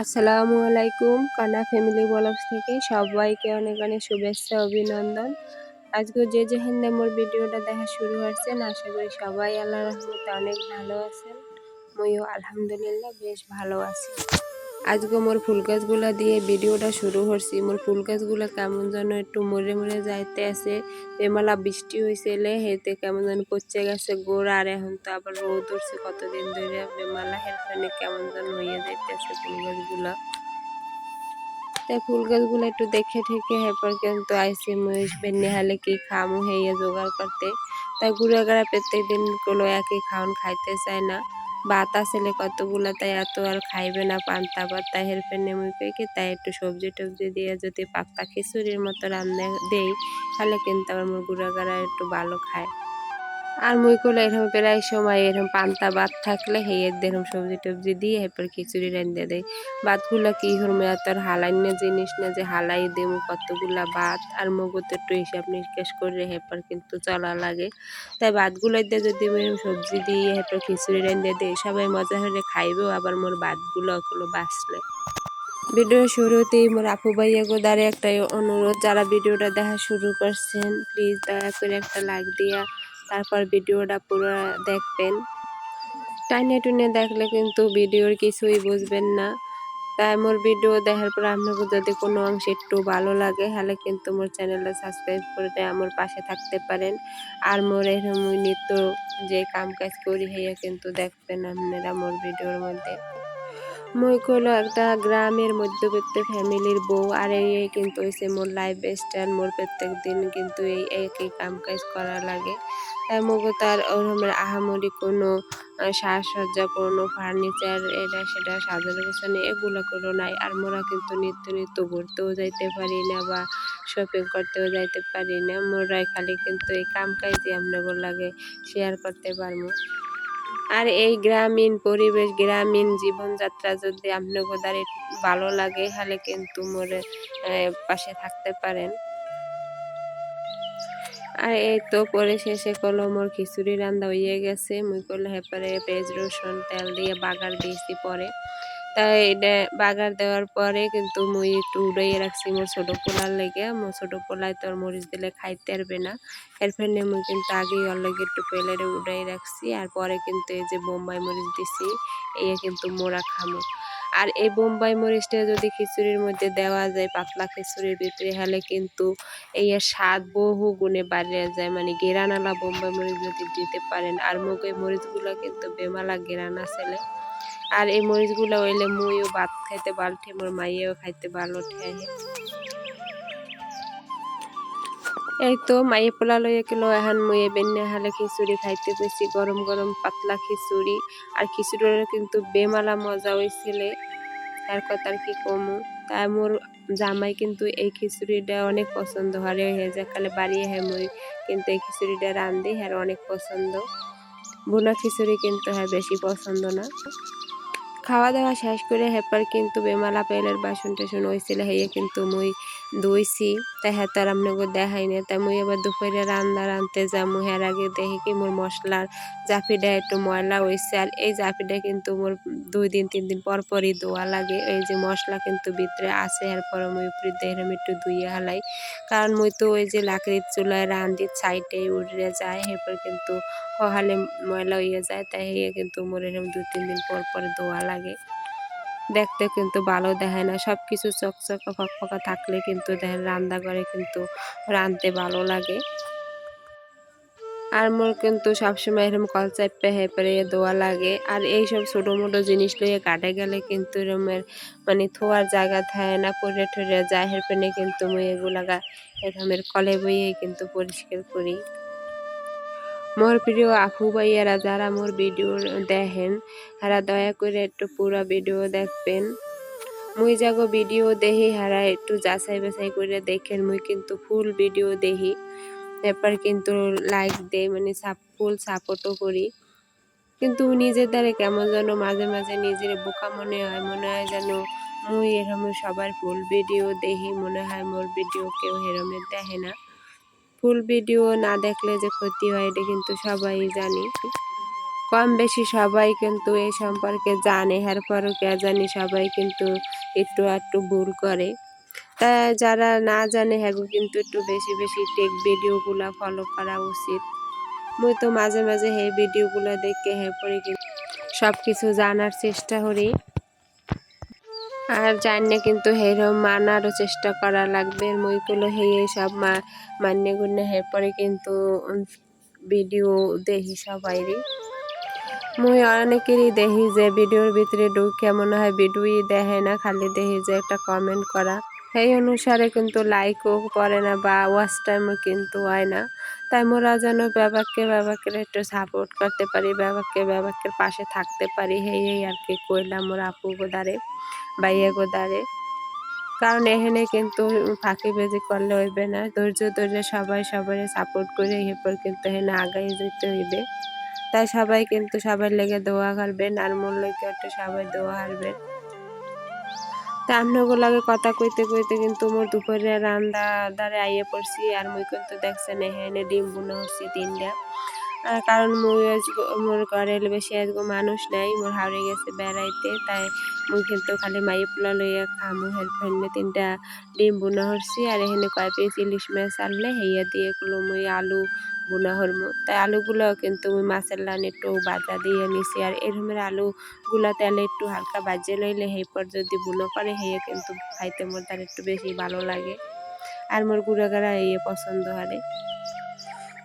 আসসালামু আলাইকুম, কানা ফ্যামিলি ব্লগস থেকে সবাইকে অনেক অনেক শুভেচ্ছা অভিনন্দন। আজকে যে যেখানে মোর ভিডিওটা দেখা শুরু হচ্ছেন, আশা করি সবাই আল্লাহর রহমতে অনেক ভালো আছেন। মইও আলহামদুলিল্লাহ বেশ ভালো আছি। আজকে মোর ফুল গাছগুলা দিয়ে ভিডিওটা শুরু করছি। মোর ফুল গাছগুলা কেমন যেন একটু মরে মরে যাইতে আছে। বেমালা বৃষ্টি হয়েছিলে হেতে কেমন যেন পচে গেছে গোড়, আর এখন তো আবার রোদ উঠছে কতদিন ধরে। বেমালা হেরফানে কেমন যেন হয়ে যাইতেছে ফুল গাছগুলা। তাই ফুল গাছগুলো একটু দেখে ঠেকে হেরপর কিন্তু আইসি মহিষ বেন্নি হালে কি খামু হেয়ে জোগাড় করতে। তাই ঘুরে গাড়া প্রত্যেক দিন গুলো একই খাওয়ান খাইতে চায় না। ভাত আসলে কতগুলা, তাই এত আর খাইবে না পান্তা ভাত। তাই হেরফের নেমে কি তাই একটু সবজি টবজি দিয়ে যদি পাতলা খিচুড়ির মতো রান্না দেই, তাহলে কিন্তু আমার গুড়া গাড়া একটু ভালো খায়। আর মুই করলে এরকম প্রায় সময় এরকম পান্তা ভাত থাকলে হেয়ের এরকম সবজি টবজি দিয়ে এরপর খিচুড়ি রান্ধে দেয়। ভাতগুলা কি হরমে এত আর হালাইন্য জিনিস না যে হালাই দেবো কতগুলা ভাত, আর মগত একটু হিসাব নিকাশ করে এরপর কিন্তু চলা লাগে। তাই ভাতগুলো দিয়ে যদি এরকম সবজি দিয়ে এরপর খিচুড়ি রান্ধে দেয়, সবাই মজা হলে খাইবেও, আবার মোর ভাতগুলো ওগুলো বাঁচলে। ভিডিও শুরুতেই মোর আপু ভাইয়া গোদারে একটা অনুরোধ, যারা ভিডিওটা দেখা শুরু করছেন প্লিজ দয়া করে একটা লাইক দিয়া তারপর ভিডিওটা পুরো দেখবেন। টাইনে টুনে দেখলে কিন্তু ভিডিওর কিছুই বুঝবেন না। তাই মোর ভিডিও দেখার পর আপনাকে যদি কোনো অংশে একটু ভালো লাগে, তাহলে কিন্তু মোর চ্যানেলটা সাবস্ক্রাইব করে আমার পাশে থাকতে পারেন। আর মোর এরকম নিত্য যে কাম কাজ করি হইয়া কিন্তু দেখবেন আপনারা মোর ভিডিওর মধ্যে। মই হলো একটা গ্রামের মধ্যবিত্ত ফ্যামিলির বউ, আর এই কিন্তু হয়েছে মোর লাইফ স্টাইল। মোর প্রত্যেক দিন কিন্তু এই একই কাম কাজ করা লাগে। তাই মগো তার ওরমের আহামরি কোনো সাজসজ্জা, কোনো ফার্নিচার এটা সেটা সাজানো গোছানো এগুলো কোনো নাই। আর মোরা কিন্তু নিত্য নিত্য ঘুরতেও যাইতে পারি না বা শপিং করতেও যাইতে পারি না। মোরা খালি কিন্তু এই কাম কাজই আপনাদের লাগে শেয়ার করতে পারবো। আর এই গ্রামীণ পরিবেশ, গ্রামীণ জীবনযাত্রা যদি আপনাদের ভালো লাগে, তাহলে কিন্তু মোরে পাশে থাকতে পারেন। আর এই তো পরে শেষে কলো মোর খিচুড়ি রান্না হয়ে গেছে। মুই করলে হেপারে পেঁয়াজ রসুন তেল দিয়ে বাগার দিয়েছি পরে। তাই এটা বাগার দেওয়ার পরে কিন্তু মুই একটু উড়াইয়ে রাখছি মোর ছোটো পোলার লেগে। মোর ছোটো পোলায় তোর মরিচ দিলে খাইতে পারবে না। এরপর মুই কিন্তু আগেই ওর লেগে একটু প্লেটে উড়াই রাখছি। আর পরে কিন্তু এই যে বোম্বাই মরিচ দিছি, এই কিন্তু মোরা খামো। আর এই বোম্বাই মরিচটা যদি খিচুড়ির মধ্যে দেওয়া যায়, পাতলা খিচুড়ির ভিতরে, হলে কিন্তু এই স্বাদ বহু গুণে বাড়িয়ে যায়। মানে গেরানালা বোম্বাই মরিচ যদি দিতে পারেন, আর মুগে মরিচগুলো কিন্তু বেমালা গেরানা ছেলে। আর এই মরিচগুলো হইলে মুইও ভাত খাইতে বালঠে, মোর মাইয়াও খাইতে ভালো ঠেয়ে। এই তো মাইয়ে পোলা লইয়া গেলো, এখন মুয়ে বেন্যা হালে খিচুড়ি খাইতে পেয়েছি, গরম গরম পাতলা খিচুড়ি। আর খিচুড়ির কিন্তু বেমালা মজা হয়েছিলে, তার কথা আর কি কমু। তাই মোর জামাই কিন্তু এই খিচুড়িটা অনেক পছন্দ হয়, হয়ে যায় কালে বাড়িয়ে হ্যাঁ মুই কিন্তু এই খিচুড়িটা রান্ধি, হ্যাঁ অনেক পছন্দ। ভুনা খিচুড়ি কিন্তু হ্যাঁ বেশি পছন্দ না। খাওয়া দাওয়া শেষ করে হেপার কিন্তু বেমালা পেলের বাসন টাসন হয়েছিল, হইয়ে কিন্তু মুই ধুইছি। তাই হ্যাঁ তার আপনাকে দেখাই না। তাই মুই এবার দুপুরে রান্না রাঁধতে যাবো, হ্যাঁ আগে দেখি কি মোর মশলার জাফিটা একটু ময়লা হয়েছে। আর এই জাফিটা কিন্তু মোর 2 দিন 3 দিন পর পরই ধোয়া লাগে। এই যে মশলা কিন্তু ভিতরে আছে, এরপর মুই উপরে দেহের একটু ধুইয়া হালাই। কারণ মুই তো ওই যে লাকড়ির চুলায় রান্ধির সাইডে উড়ে যায়, এরপর কিন্তু কহালে ময়লা হয়ে যায়। তাই কিন্তু মোর এরকম 2-3 দিন পর পর ধোয়া লাগে। দেখতে কিন্তু ভালো দেখায় না, সব কিছু চকচকা ফকফকা থাকলে কিন্তু দেখেন রান্নাঘরে কিন্তু রাঁধতে ভালো লাগে। আর মোর কিন্তু সবসময় এরকম কল চাপে হেপরে দোয়া লাগে। আর এইসব ছোটো মোটো জিনিস লইয়ে কাটে গেলে কিন্তু এরমের মানে থোয়ার জায়গা থাকে না, পড়ে ঠরে যায়। হেরপেনে কিন্তু মুই এগুলাগা এরমের কলে বইয়ে কিন্তু পরিষ্কার করি। মোর প্রিয় আপু ভাইয়ারা যারা মোর ভিডিও দেখেন, তারা দয়া করে একটু পুরো ভিডিও দেখবেন। মুই যাগো ভিডিও দেখি, হারা একটু যাচাই বাছাই করে দেখেন। মুই কিন্তু ফুল ভিডিও দেখি, এরপর কিন্তু লাইক দেই, মানে ফুল সাপোর্টও করি। কিন্তু নিজের দ্বারা কেমন যেন মাঝে মাঝে নিজের বোকা মনে হয় যেন মুই এরম সবার ফুল ভিডিও দেখি, মনে হয় মোর ভিডিও কেউ হেরমের দেখে না। ফুল ভিডিও না দেখলে যে ক্ষতি হয় এটা কিন্তু সবাই জানি। কম বেশি সবাই কিন্তু এই সম্পর্কে জানে, এরপরও কে জানি সবাই কিন্তু একটু একটু ভুল করে। তা যারা না জানে হ্যাঁ কিন্তু একটু বেশি বেশি টেক ভিডিওগুলা ফলো করা উচিত। মুই তো মাঝে মাঝে এই ভিডিওগুলা দেখে পরে কিন্তু সব কিছু জানার চেষ্টা করি, আর জানলে কিন্তু হেরম মানারও চেষ্টা করা লাগবে। মুইগুলো সব মান্য গুণ্য পরে কিন্তু ভিডিও দেখি সবাইরই। মুই অনেকেরই দেখি যে ভিডিওর ভিতরে ঢুকে মনে হয় ভিডিওই দেখে না, খালি দেখি যে একটা কমেন্ট করা, সেই অনুসারে কিন্তু লাইকও করে না বা ওয়াচ টাইমও কিন্তু হয় না। তাই মোরা যেন ব্যাপারকে একটু সাপোর্ট করতে পারি, ব্যাপারকে পাশে থাকতে পারি, এই আর কি কইলাম মোরা আপু গোদারে বাইয়া গোদারে। কারণ এখানে কিন্তু ফাঁকিবাজি করলে হইবে না, ধৈর্য ধরে সবাই সবাই সাপোর্ট করে এরপর কিন্তু এখানে আগাই যেতে হইবে। তাই সবাই কিন্তু সবার লেগে দোয়া করবেন, আর মোর লেগে একটু সবাই দোয়া করবেন। তা আমনগুলাগে কথা কইতে কইতে কিন্তু মোর দুপুরে রান্না দ্বারে আইয়ে পড়ছি, আর মুই কিন্তু দেখছেন এখানে ডিম বুনা হচ্ছি 3টা। কারণ মুই মোর ঘরে বেশি আজকে মানুষ নাই, মোর হাওড়ে গেছে বেড়াইতে, তাই মুই কিন্তু খালি মাইয়ে পোলা লইয়া খামু। হেল্পেন্ডে 3টা ডিম বুনা হচ্ছি, আর এখানে কয় পিস ইলিশ মাছ আনলে হেইয়া দিয়ে গুলো মুই আলু বুনা হরমু। তাই আলুগুলো কিন্তু মুই মাছের লানে একটু বাজা দিয়ে নিছি, আর এরমের আলুগুলা তেলে একটু হালকা বাজে লইলে হেরপর যদি বুনো করে হেয়ে কিন্তু খাইতে মোর তার একটু বেশি ভালো লাগে, আর মোর গুড়াগাড়া পছন্দ হয়।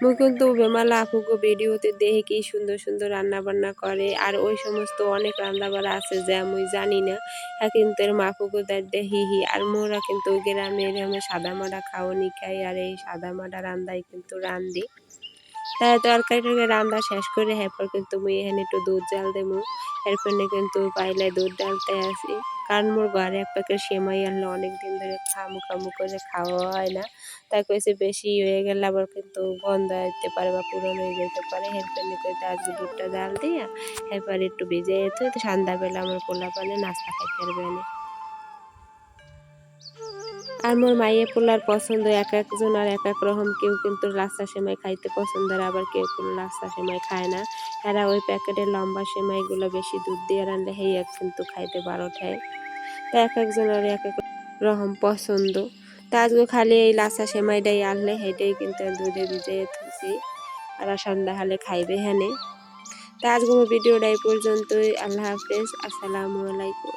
মুই কিন্তু বেমালা আপুকে ভিডিওতে দেখে কি সুন্দর সুন্দর রান্না বান্না করে, আর ওই সমস্ত অনেক রান্না বান্না আছে যা মুই জানি না, হ্যাঁ কিন্তু এর মাপুকে দেখি আর মোরা কিন্তু গ্রামে সাদা মাটা খাওয়ানি খাই, আর এই সাদা মাটা রান্দাই কিন্তু রান্ধি। তাই তরকারি রান্না শেষ করে এরপর কিন্তু মুই এখানে একটু দুধ জাল দেবো, এরপর কিন্তু পাইলে দুধ ডালতে আসি। কারণ মোর ঘরে এক প্যাকেট সেমাই আনলে অনেকদিন ধরে খামু খামু করে খাওয়া হয় না, তাই কইছে বেশি হয়ে গেলে আবার কিন্তু গন্ধ হইতে পারে বা পুরনো হয়ে যেতে পারে। এরপর কইতে আজকে দুধটা জাল দিয়া এরপর একটু ভিজে যেতে সন্ধ্যাবেলা আমার পোলা পানে নাস্তা খাইতে পারবে না। আর মোর মাইয়ে পোলার পছন্দ এক একজন আর এক এক রকম, কেউ কিন্তু লাচ্ছা সেমাই খাইতে পছন্দ, আর আবার কেউ লাচ্ছা সেমাই খায় না। এরা ওই প্যাকেটের লম্বা সেমাইগুলো বেশি দুধ দিয়ে রান্না হেয়া কিন্তু খাইতে ভালো ঠায়। তা এক একজনের এক এক রকম পছন্দ। তা আজকে খালি এই লাচ্ছা সেমাইটাই আনলে সেটাই কিন্তু দুধে ভিজিয়ে থুছি, আর সন্ধ্যা হলে খাইবে হ্যানে। তা আজকে ভিডিওটা এই পর্যন্তই। আল্লাহ হাফেজ, আসসালামু আলাইকুম।